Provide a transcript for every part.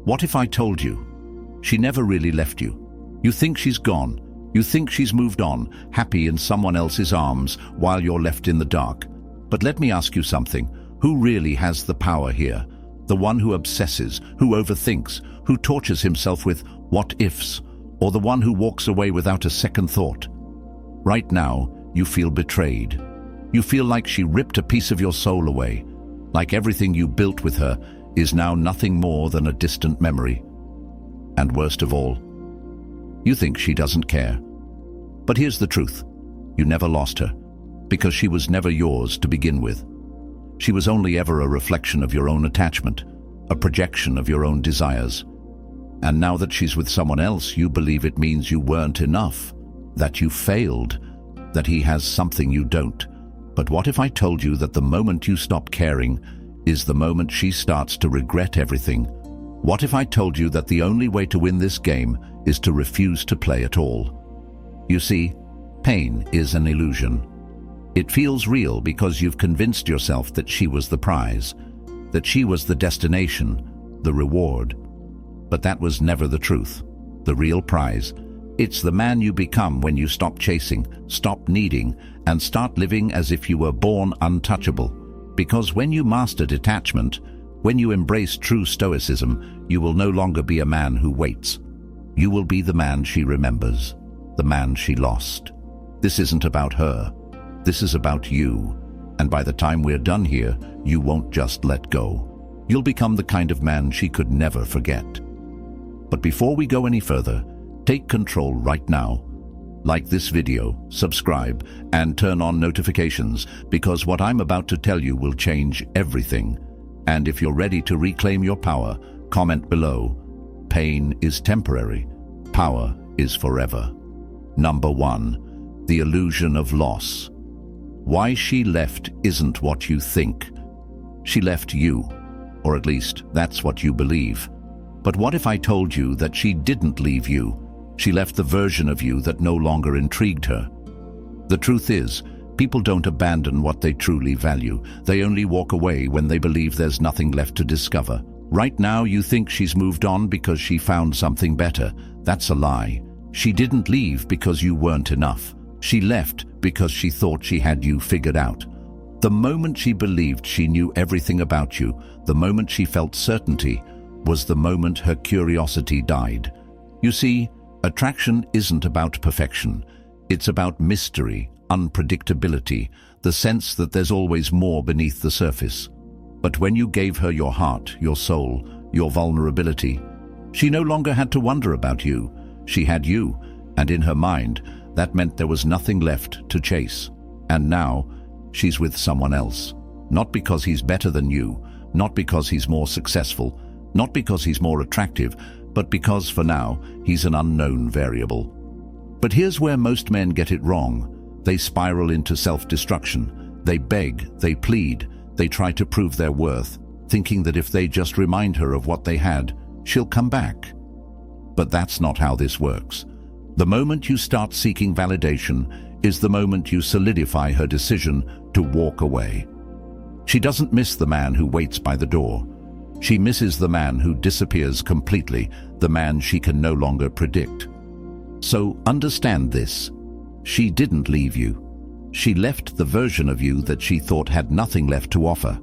What if I told you she never really left you? You think she's gone. You think she's moved on, happy in someone else's arms while you're left in the dark. But let me ask you something. Who really has the power here? The one who obsesses, who overthinks, who tortures himself with what-ifs, or the one who walks away without a second thought? Right now, you feel betrayed. You feel like she ripped a piece of your soul away, like everything you built with her is now nothing more than a distant memory. And worst of all, you think she doesn't care. But here's the truth. You never lost her, because she was never yours to begin with. She was only ever a reflection of your own attachment, a projection of your own desires. And now that she's with someone else, you believe it means you weren't enough, that you failed, that he has something you don't. But what if I told you that the moment you stop caring is the moment she starts to regret everything? What if I told you that the only way to win this game is to refuse to play at all? You see, pain is an illusion. It feels real because you've convinced yourself that she was the prize, that she was the destination, the reward. But that was never the truth, the real prize. It's the man you become when you stop chasing, stop needing, and start living as if you were born untouchable. Because when you master detachment, when you embrace true stoicism, you will no longer be a man who waits. You will be the man she remembers, the man she lost. This isn't about her. This is about you. And by the time we're done here, you won't just let go. You'll become the kind of man she could never forget. But before we go any further, take control right now. Like this video, subscribe, and turn on notifications, because what I'm about to tell you will change everything. And if you're ready to reclaim your power, comment below. Pain is temporary. Power is forever. Number 1. The illusion of loss. Why she left isn't what you think. She left you, or at least that's what you believe. But what if I told you that she didn't leave you? She left the version of you that no longer intrigued her. The truth is, people don't abandon what they truly value. They only walk away when they believe there's nothing left to discover. Right now, you think she's moved on because she found something better. That's a lie. She didn't leave because you weren't enough. She left because she thought she had you figured out. The moment she believed she knew everything about you, the moment she felt certainty, was the moment her curiosity died. You see, attraction isn't about perfection. It's about mystery, unpredictability, the sense that there's always more beneath the surface. But when you gave her your heart, your soul, your vulnerability, she no longer had to wonder about you. She had you, and in her mind, that meant there was nothing left to chase. And now, she's with someone else. Not because he's better than you, not because he's more successful, not because he's more attractive, but because, for now, he's an unknown variable. But here's where most men get it wrong. They spiral into self-destruction. They beg, they plead, they try to prove their worth, thinking that if they just remind her of what they had, she'll come back. But that's not how this works. The moment you start seeking validation is the moment you solidify her decision to walk away. She doesn't miss the man who waits by the door. She misses the man who disappears completely, the man she can no longer predict. So understand this. She didn't leave you. She left the version of you that she thought had nothing left to offer.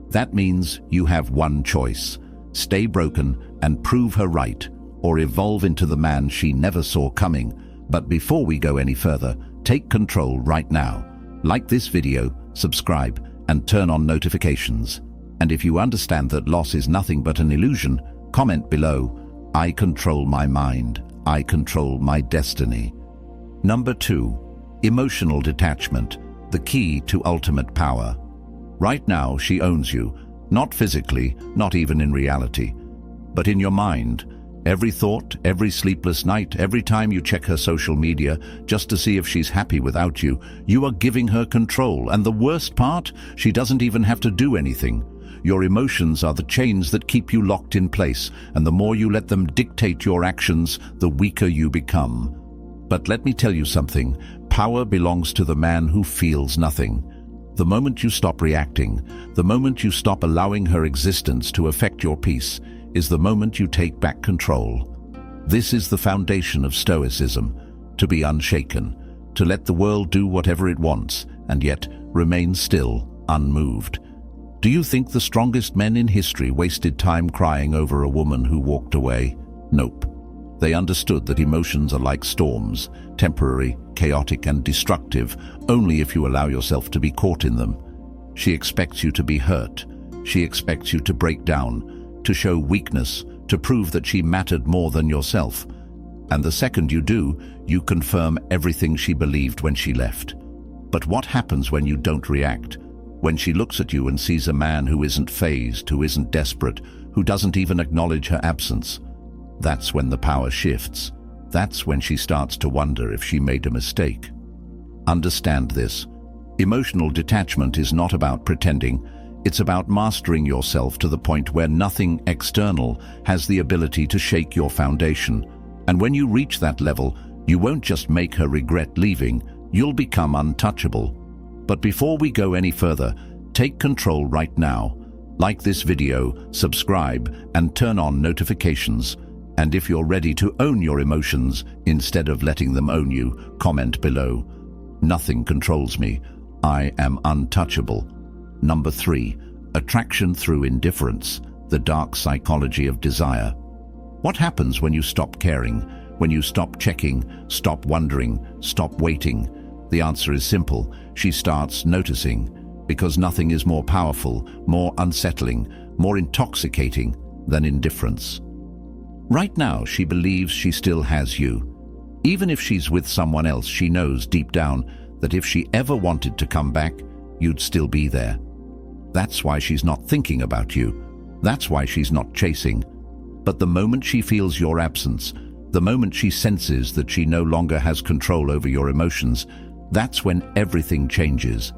That means you have one choice: stay broken and prove her right, or evolve into the man she never saw coming. But before we go any further, take control right now. Like this video, subscribe, and turn on notifications. And if you understand that loss is nothing but an illusion, comment below. I control my mind. I control my destiny. Number 2. Emotional detachment, the key to ultimate power. Right now, she owns you, not physically, not even in reality, but in your mind. Every thought, every sleepless night, every time you check her social media just to see if she's happy without you, you are giving her control. And the worst part, she doesn't even have to do anything. Your emotions are the chains that keep you locked in place, and the more you let them dictate your actions, the weaker you become. But let me tell you something. Power belongs to the man who feels nothing. The moment you stop reacting, the moment you stop allowing her existence to affect your peace, is the moment you take back control. This is the foundation of Stoicism, to be unshaken, to let the world do whatever it wants, and yet remain still, unmoved. Do you think the strongest men in history wasted time crying over a woman who walked away? Nope. They understood that emotions are like storms, temporary, chaotic, and destructive, only if you allow yourself to be caught in them. She expects you to be hurt. She expects you to break down, to show weakness, to prove that she mattered more than yourself. And the second you do, you confirm everything she believed when she left. But what happens when you don't react? When she looks at you and sees a man who isn't fazed, who isn't desperate, who doesn't even acknowledge her absence? That's when the power shifts. That's when she starts to wonder if she made a mistake. Understand this. Emotional detachment is not about pretending. It's about mastering yourself to the point where nothing external has the ability to shake your foundation. And when you reach that level, you won't just make her regret leaving, you'll become untouchable. But before we go any further, take control right now. Like this video, subscribe, and turn on notifications. And if you're ready to own your emotions instead of letting them own you, comment below. Nothing controls me. I am untouchable. Number 3, attraction through indifference, the dark psychology of desire. What happens when you stop caring, when you stop checking, stop wondering, stop waiting? The answer is simple. She starts noticing, because nothing is more powerful, more unsettling, more intoxicating than indifference. Right now, she believes she still has you. Even if she's with someone else, she knows deep down that if she ever wanted to come back, you'd still be there. That's why she's not thinking about you. That's why she's not chasing. But the moment she feels your absence, the moment she senses that she no longer has control over your emotions, that's when everything changes.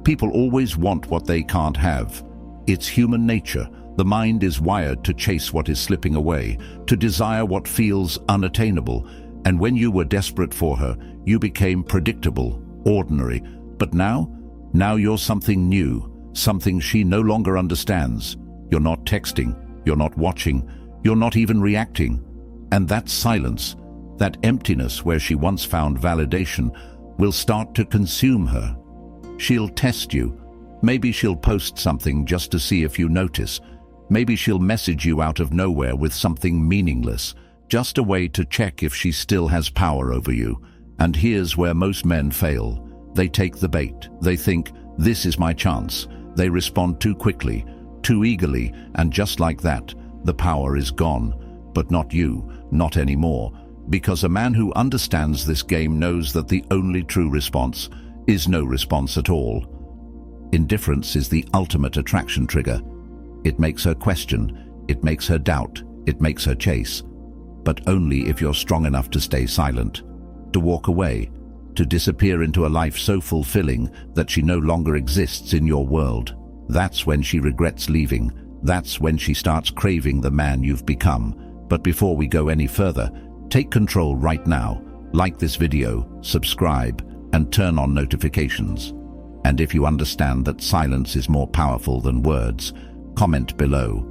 People always want what they can't have. It's human nature. The mind is wired to chase what is slipping away, to desire what feels unattainable. And when you were desperate for her, you became predictable, ordinary. But now you're something new, something she no longer understands. You're not texting, you're not watching, you're not even reacting. And that silence, that emptiness where she once found validation, will start to consume her. She'll test you. Maybe she'll post something just to see if you notice. Maybe she'll message you out of nowhere with something meaningless, just a way to check if she still has power over you. And here's where most men fail. They take the bait. They think, this is my chance. They respond too quickly, too eagerly, and just like that, the power is gone. But not you, not anymore. Because a man who understands this game knows that the only true response is no response at all. Indifference is the ultimate attraction trigger. It makes her question, it makes her doubt, it makes her chase. But only if you're strong enough to stay silent, to walk away, to disappear into a life so fulfilling that she no longer exists in your world. That's when she regrets leaving. That's when she starts craving the man you've become. But before we go any further, take control right now. Like this video, subscribe, and turn on notifications. And if you understand that silence is more powerful than words, comment below.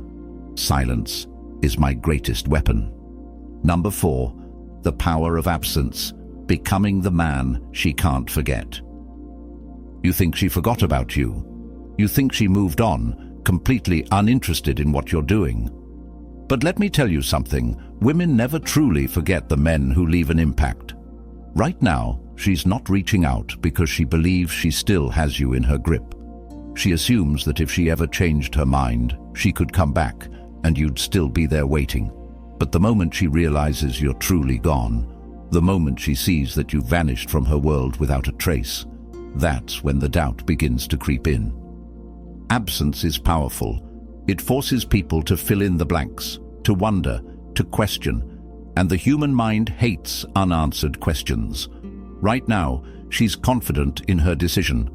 Silence is my greatest weapon. Number 4, the power of absence, becoming the man she can't forget. You think she forgot about you. You think she moved on, completely uninterested in what you're doing. But let me tell you something, women never truly forget the men who leave an impact. Right now, she's not reaching out because she believes she still has you in her grip. She assumes that if she ever changed her mind, she could come back and you'd still be there waiting. But the moment she realizes you're truly gone, the moment she sees that you've vanished from her world without a trace, that's when the doubt begins to creep in. Absence is powerful. It forces people to fill in the blanks, to wonder, to question, and the human mind hates unanswered questions. Right now, she's confident in her decision.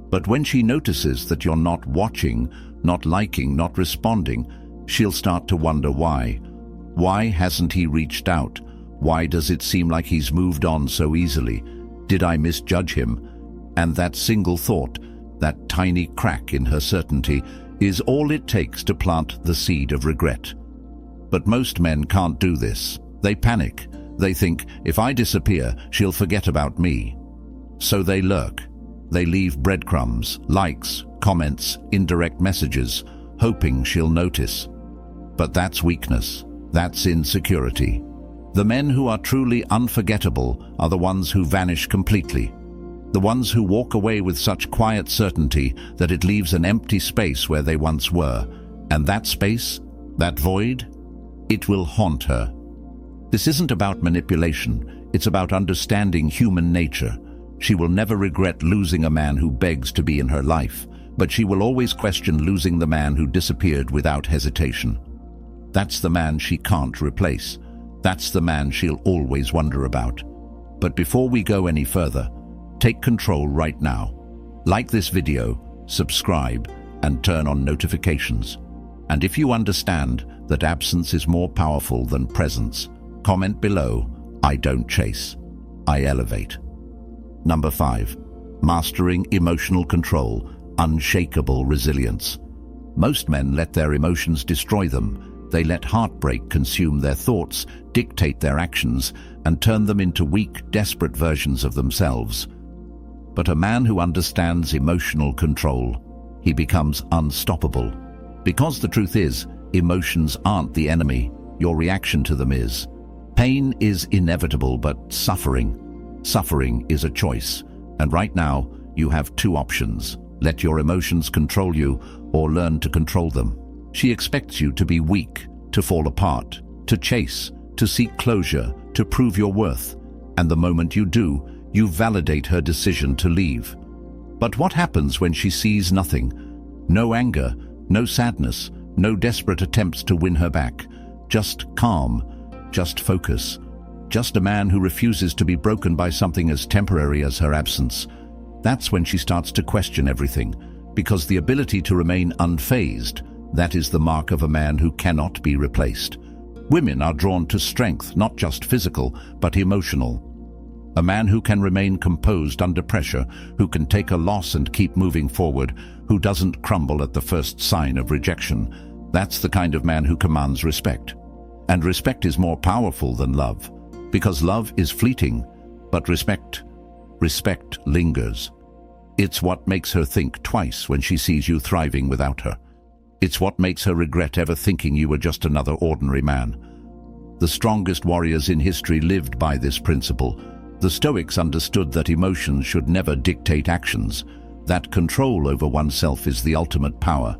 But when she notices that you're not watching, not liking, not responding, she'll start to wonder why. Why hasn't he reached out? Why does it seem like he's moved on so easily? Did I misjudge him? And that single thought, that tiny crack in her certainty, is all it takes to plant the seed of regret. But most men can't do this. They panic. They think, if I disappear, she'll forget about me. So they lurk. They leave breadcrumbs, likes, comments, indirect messages, hoping she'll notice. But that's weakness. That's insecurity. The men who are truly unforgettable are the ones who vanish completely. The ones who walk away with such quiet certainty that it leaves an empty space where they once were. And that space, that void, it will haunt her. This isn't about manipulation. It's about understanding human nature. She will never regret losing a man who begs to be in her life, but she will always question losing the man who disappeared without hesitation. That's the man she can't replace. That's the man she'll always wonder about. But before we go any further, take control right now. Like this video, subscribe, and turn on notifications. And if you understand that absence is more powerful than presence, comment below, I don't chase, I elevate. Number 5. Mastering emotional control, unshakable resilience. Most men let their emotions destroy them. They let heartbreak consume their thoughts, dictate their actions, and turn them into weak, desperate versions of themselves. But a man who understands emotional control, he becomes unstoppable. Because the truth is, emotions aren't the enemy, your reaction to them is. Pain is inevitable, but suffering is a choice. And right now, you have two options. Let your emotions control you, or learn to control them. She expects you to be weak, to fall apart, to chase, to seek closure, to prove your worth. And the moment you do, you validate her decision to leave. But what happens when she sees nothing? No anger, no sadness, no desperate attempts to win her back. Just calm, just focus. Just a man who refuses to be broken by something as temporary as her absence. That's when she starts to question everything, because the ability to remain unfazed, that is the mark of a man who cannot be replaced. Women are drawn to strength, not just physical, but emotional. A man who can remain composed under pressure, who can take a loss and keep moving forward, who doesn't crumble at the first sign of rejection. That's the kind of man who commands respect. And respect is more powerful than love, because love is fleeting, but respect lingers. It's what makes her think twice when she sees you thriving without her. It's what makes her regret ever thinking you were just another ordinary man. The strongest warriors in history lived by this principle. The Stoics understood that emotions should never dictate actions, that control over oneself is the ultimate power.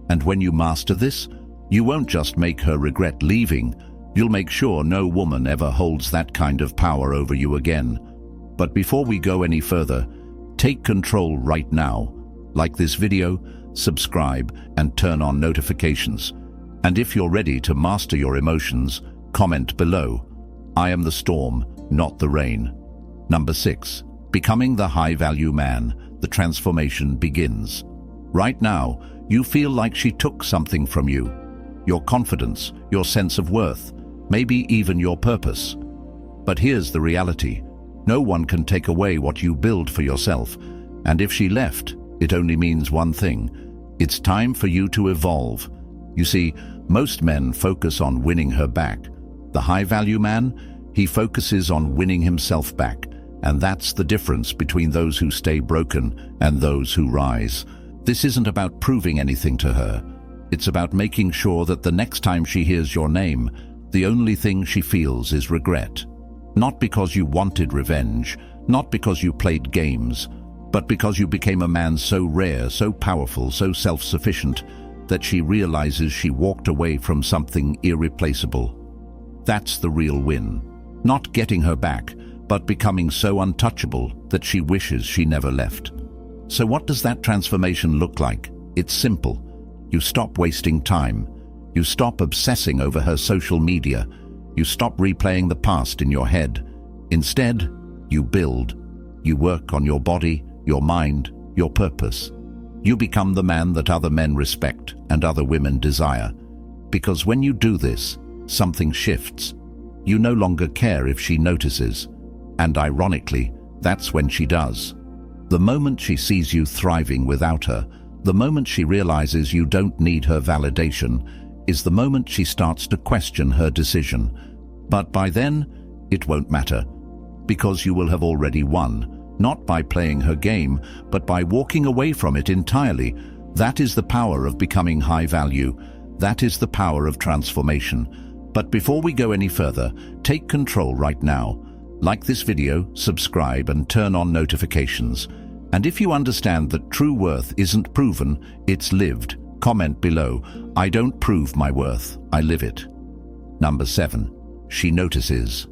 And when you master this, you won't just make her regret leaving, you'll make sure no woman ever holds that kind of power over you again. But before we go any further, take control right now. Like this video, subscribe, and turn on notifications. And if you're ready to master your emotions, comment below. I am the storm, not the rain. Number 6. Becoming the high-value man. The transformation begins. Right now, you feel like she took something from you. Your confidence, your sense of worth, maybe even your purpose. But here's the reality. No one can take away what you build for yourself. And if she left, it only means one thing. It's time for you to evolve. You see, most men focus on winning her back. The high-value man, he focuses on winning himself back. And that's the difference between those who stay broken and those who rise. This isn't about proving anything to her. It's about making sure that the next time she hears your name, the only thing she feels is regret. Not because you wanted revenge, not because you played games, but because you became a man so rare, so powerful, so self-sufficient, that she realizes she walked away from something irreplaceable. That's the real win. Not getting her back, but becoming so untouchable that she wishes she never left. So what does that transformation look like? It's simple. You stop wasting time. You stop obsessing over her social media. You stop replaying the past in your head. Instead, you build. You work on your body, your mind, your purpose. You become the man that other men respect and other women desire. Because when you do this, something shifts. You no longer care if she notices. And ironically, that's when she does. The moment she sees you thriving without her, The moment she realizes you don't need her validation is the moment she starts to question her decision. But by then, it won't matter, because you will have already won, not by playing her game, but by walking away from it entirely. That is the power of becoming high value. That is the power of transformation. But before we go any further, take control right now. Like this video, subscribe, and turn on notifications. And if you understand that true worth isn't proven, it's lived, comment below, "I don't prove my worth, I live it." Number 7. She notices.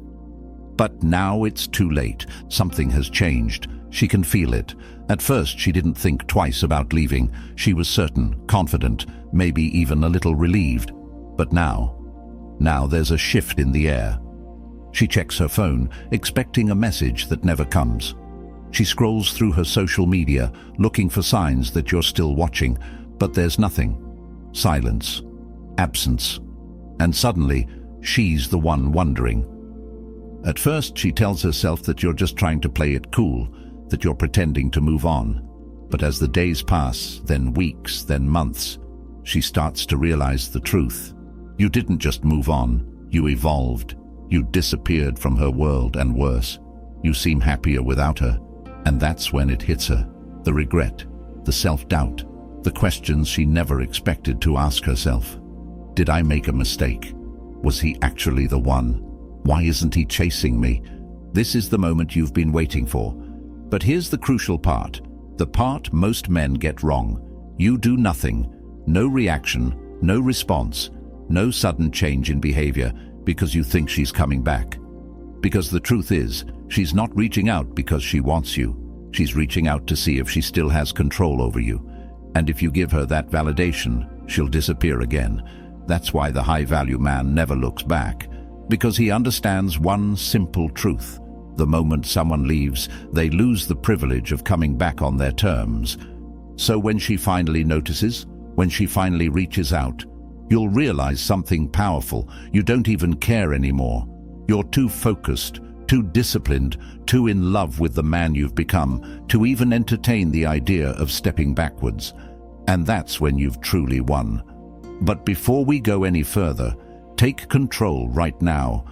But now it's too late. Something has changed. She can feel it. At first, she didn't think twice about leaving. She was certain, confident, maybe even a little relieved. But now there's a shift in the air. She checks her phone, expecting a message that never comes. She scrolls through her social media, looking for signs that you're still watching, but there's nothing. Silence. Absence. And suddenly, she's the one wondering. At first, she tells herself that you're just trying to play it cool, that you're pretending to move on. But as the days pass, then weeks, then months, she starts to realize the truth. You didn't just move on, you evolved. You disappeared from her world, and worse, you seem happier without her. And that's when it hits her. The regret, the self-doubt, the questions she never expected to ask herself. Did I make a mistake? Was he actually the one? Why isn't he chasing me? This is the moment you've been waiting for. But here's the crucial part, the part most men get wrong. You do nothing, no reaction, no response, no sudden change in behavior because you think she's coming back. Because the truth is, she's not reaching out because she wants you. She's reaching out to see if she still has control over you. And if you give her that validation, she'll disappear again. That's why the high-value man never looks back, because he understands one simple truth. The moment someone leaves, they lose the privilege of coming back on their terms. So when she finally notices, when she finally reaches out, you'll realize something powerful. You don't even care anymore. You're too focused, too disciplined, too in love with the man you've become to even entertain the idea of stepping backwards. And that's when you've truly won. But before we go any further, take control right now.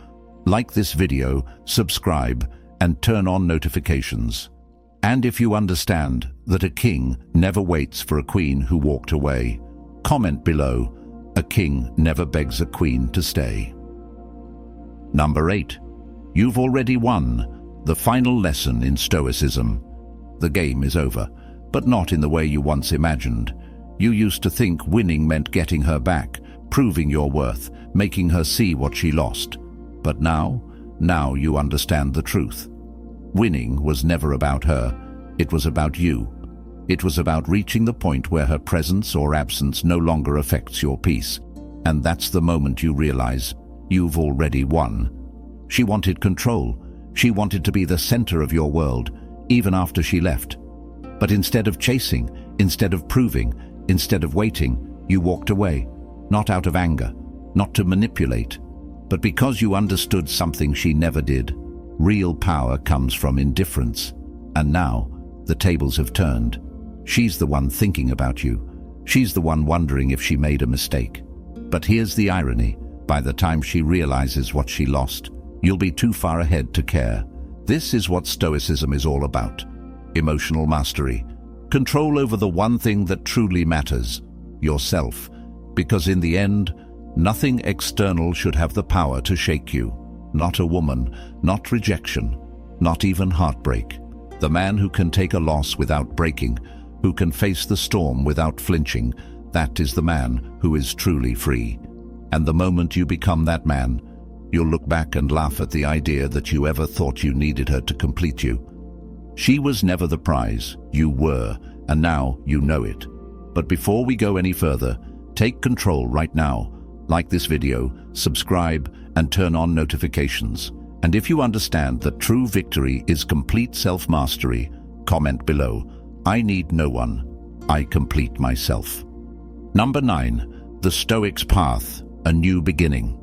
Like this video, subscribe, and turn on notifications. And if you understand that a king never waits for a queen who walked away, comment below, "A king never begs a queen to stay." Number 8. You've already won. The final lesson in Stoicism. The game is over, but not in the way you once imagined. You used to think winning meant getting her back, proving your worth, making her see what she lost. But now you understand the truth. Winning was never about her. It was about you. It was about reaching the point where her presence or absence no longer affects your peace. And that's the moment you realize you've already won. She wanted control. She wanted to be the center of your world, even after she left. But instead of chasing, instead of proving, instead of waiting, you walked away, not out of anger, not to manipulate, but because you understood something she never did. Real power comes from indifference. And now, the tables have turned. She's the one thinking about you. She's the one wondering if she made a mistake. But here's the irony. By the time she realizes what she lost, you'll be too far ahead to care. This is what Stoicism is all about. Emotional mastery. Control over the one thing that truly matters, yourself. Because in the end, nothing external should have the power to shake you. Not a woman, not rejection, not even heartbreak. The man who can take a loss without breaking, who can face the storm without flinching, that is the man who is truly free. And the moment you become that man, you'll look back and laugh at the idea that you ever thought you needed her to complete you. She was never the prize, you were, and now you know it. But before we go any further, take control right now. Like this video, subscribe, and turn on notifications. And if you understand that true victory is complete self-mastery, comment below, "I need no one, I complete myself." Number 9. The Stoic's Path, a new beginning.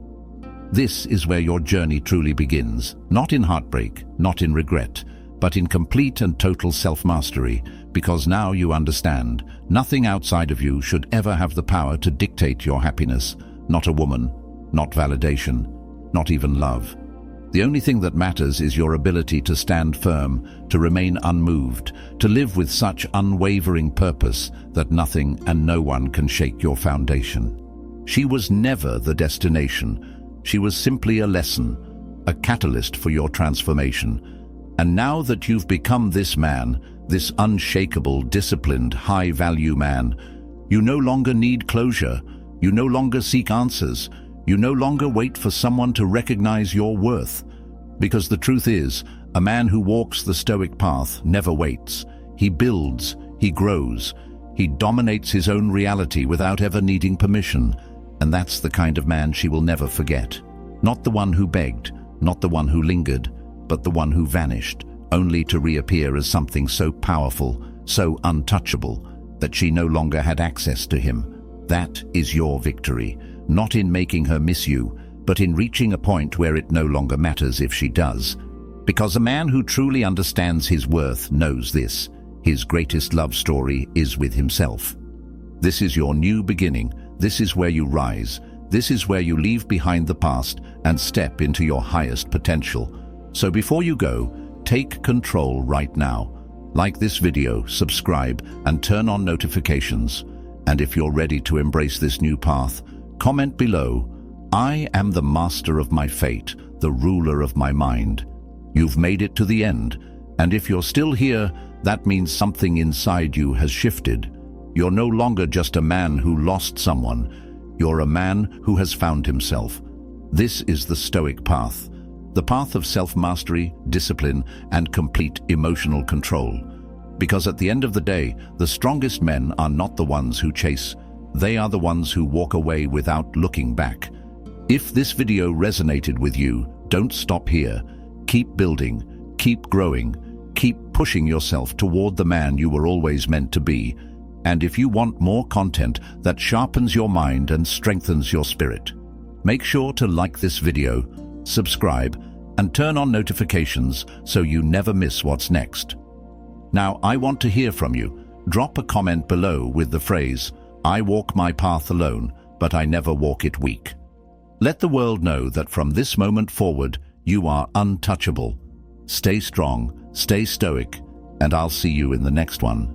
This is where your journey truly begins, not in heartbreak, not in regret, but in complete and total self-mastery, because now you understand, nothing outside of you should ever have the power to dictate your happiness. Not a woman, not validation, not even love. The only thing that matters is your ability to stand firm, to remain unmoved, to live with such unwavering purpose that nothing and no one can shake your foundation. She was never the destination. She was simply a lesson, a catalyst for your transformation. And now that you've become this man, this unshakable, disciplined, high-value man, you no longer need closure. You no longer seek answers. You no longer wait for someone to recognize your worth. Because the truth is, a man who walks the Stoic path never waits. He builds, he grows, he dominates his own reality without ever needing permission. And that's the kind of man she will never forget. Not the one who begged, not the one who lingered, but the one who vanished, only to reappear as something so powerful, so untouchable, that she no longer had access to him. That is your victory, not in making her miss you, but in reaching a point where it no longer matters if she does. Because a man who truly understands his worth knows this. His greatest love story is with himself. This is your new beginning. This is where you rise. This is where you leave behind the past and step into your highest potential. So before you go, take control right now. Like this video, subscribe, and turn on notifications. And if you're ready to embrace this new path, comment below, "I am the master of my fate, the ruler of my mind." You've made it to the end, and if you're still here, that means something inside you has shifted. You're no longer just a man who lost someone. You're a man who has found himself. This is the Stoic path, the path of self-mastery, discipline, and complete emotional control. Because at the end of the day, the strongest men are not the ones who chase. They are the ones who walk away without looking back. If this video resonated with you, don't stop here. Keep building, keep growing, keep pushing yourself toward the man you were always meant to be. And if you want more content that sharpens your mind and strengthens your spirit, make sure to like this video, subscribe, and turn on notifications so you never miss what's next. Now, I want to hear from you. Drop a comment below with the phrase, "I walk my path alone, but I never walk it weak." Let the world know that from this moment forward, you are untouchable. Stay strong, stay stoic, and I'll see you in the next one.